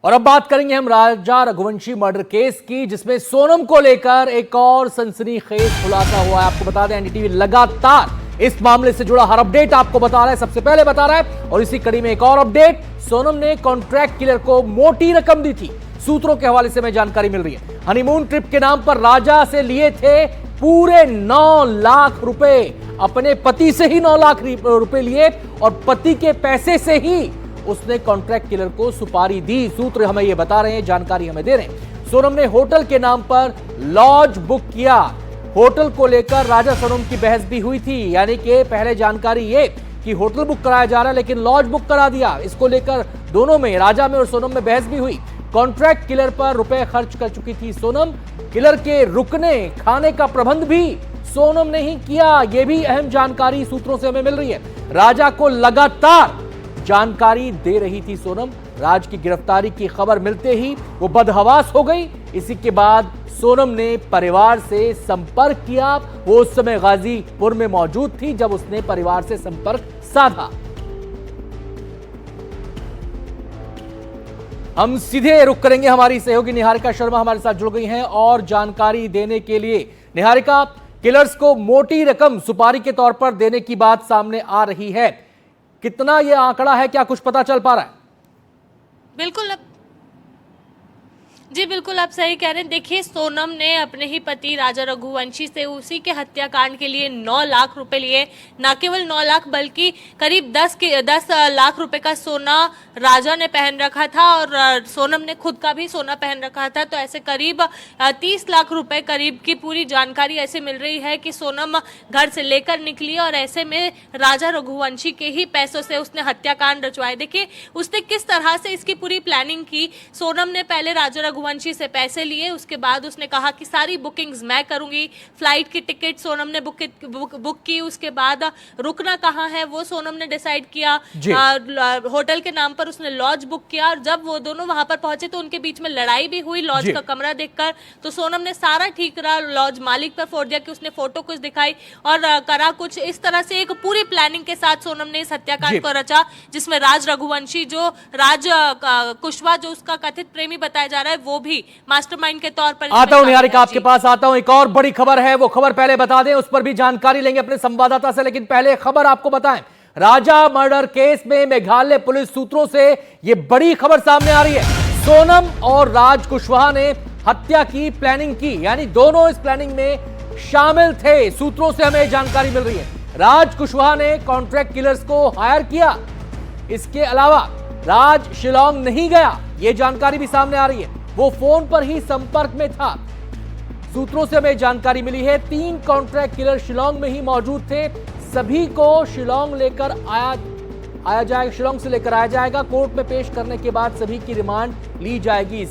और अब बात करेंगे हम राजा रघुवंशी मर्डर केस की, जिसमें सोनम को लेकर एक और सनसनीखेज खुलासा हुआ है। आपको बता दें, एनडीटीवी लगातार इस मामले से जुड़ा हर अपडेट आपको बता रहा है, सबसे पहले बता रहा है। और इसी कड़ी में एक और अपडेट, सोनम ने कॉन्ट्रैक्ट किलर को मोटी रकम दी थी। सूत्रों के हवाले से हमें जानकारी मिल रही है, हनीमून ट्रिप के नाम पर राजा से लिए थे पूरे 9 लाख रुपए। अपने पति से ही 9 लाख रुपए लिए और पति के पैसे से ही उसने कॉन्ट्रैक्ट किलर को सुपारी दी। सूत्र हमें यह बता रहे हैं, जानकारी हमें दे रहे हैं। सोनम ने होटल के नाम पर लॉज बुक किया। होटल को लेकर राजा सोनम की बहस भी हुई थी, यानी कि पहले जानकारी ये कि होटल बुक कराया जा रहा है लेकिन लॉज बुक करा दिया। इसको लेकर दोनों में, राजा में और सोनम में बहस भी हुई। कॉन्ट्रैक्ट किलर पर रुपए खर्च कर चुकी थी सोनम। किलर के रुकने खाने का प्रबंध भी सोनम ने ही किया। यह भी अहम जानकारी सूत्रों से हमें मिल रही है। राजा को लगातार जानकारी दे रही थी सोनम। राज की गिरफ्तारी की खबर मिलते ही वो बदहवास हो गई। इसी के बाद सोनम ने परिवार से संपर्क किया। वो उस समय गाजीपुर में मौजूद थी जब उसने परिवार से संपर्क साधा। हम सीधे रुक करेंगे, हमारी सहयोगी निहारिका शर्मा हमारे साथ जुड़ गई हैं और जानकारी देने के लिए। निहारिका, किलर्स को मोटी रकम सुपारी के तौर पर देने की बात सामने आ रही है, कितना यह आंकड़ा है, क्या कुछ पता चल पा रहा है? बिल्कुल आप सही कह रहे हैं। देखिए, सोनम ने अपने ही पति राजा रघुवंशी से उसी के हत्याकांड के लिए 9 लाख रुपए लिए। न केवल 9 लाख बल्कि करीब 10 लाख रुपए का सोना राजा ने पहन रखा था और सोनम ने खुद का भी सोना पहन रखा था। तो ऐसे करीब 30 लाख रुपए करीब की पूरी जानकारी ऐसे मिल रही है कि सोनम घर से लेकर निकली और ऐसे में राजा रघुवंशी के ही पैसों से उसने हत्याकांड रचवाए। देखिए, उसने किस तरह से इसकी पूरी प्लानिंग की। सोनम ने पहले राजा रघुवंशी से पैसे लिए, उसके बाद उसने कहा कि सारी बुकिंग्स मैं करूंगी। फ्लाइट की टिकट सोनम ने बुक की। उसके बाद रुकना कहाँ है वो सोनम ने डिसाइड किया। होटल के नाम पर उसने लॉज बुक किया और जब वो दोनों वहां पर पहुंचे तो उनके बीच में लड़ाई भी हुई लॉज का कमरा देखकर। तो सोनम ने सारा ठीक करा, लॉज मालिक पर फोड़ दिया कि उसने फोटो कुछ दिखाई और करा कुछ। इस तरह से एक पूरी प्लानिंग के साथ सोनम ने इस हत्याकांड को रचा, जिसमें राज रघुवंशी, जो राज कुशवाहा, जो उसका कथित प्रेमी बताया जा रहा है, वो भी मास्टरमाइंड के तौर पर। आता हूं निहारिका, आपके पास आता हूं। एक और बड़ी खबर है, वो खबर पहले बता दें, उस पर भी जानकारी लेंगे अपने संवाददाता से, लेकिन पहले खबर आपको बताएं। राजा मर्डर केस में मेघालय पुलिस सूत्रों से यह बड़ी खबर सामने आ रही है। सोनम और राज कुशवाहा ने हत्या की प्लानिंग की, यानी दोनों इस प्लानिंग में शामिल थे। सूत्रों से हमें जानकारी मिल रही है, राज कुशवाहा ने कॉन्ट्रैक्ट किलर्स को हायर किया। इसके अलावा राज शिलोंग नहीं गया, यह जानकारी भी सामने आ रही है। वो फोन पर ही संपर्क में था। सूत्रों से हमें जानकारी मिली है 3 कॉन्ट्रैक्ट किलर शिलोंग में ही मौजूद थे। सभी को शिलोंग लेकर आया जाएगा, शिलोंग से लेकर आया जाएगा। कोर्ट में पेश करने के बाद सभी की रिमांड ली जाएगी।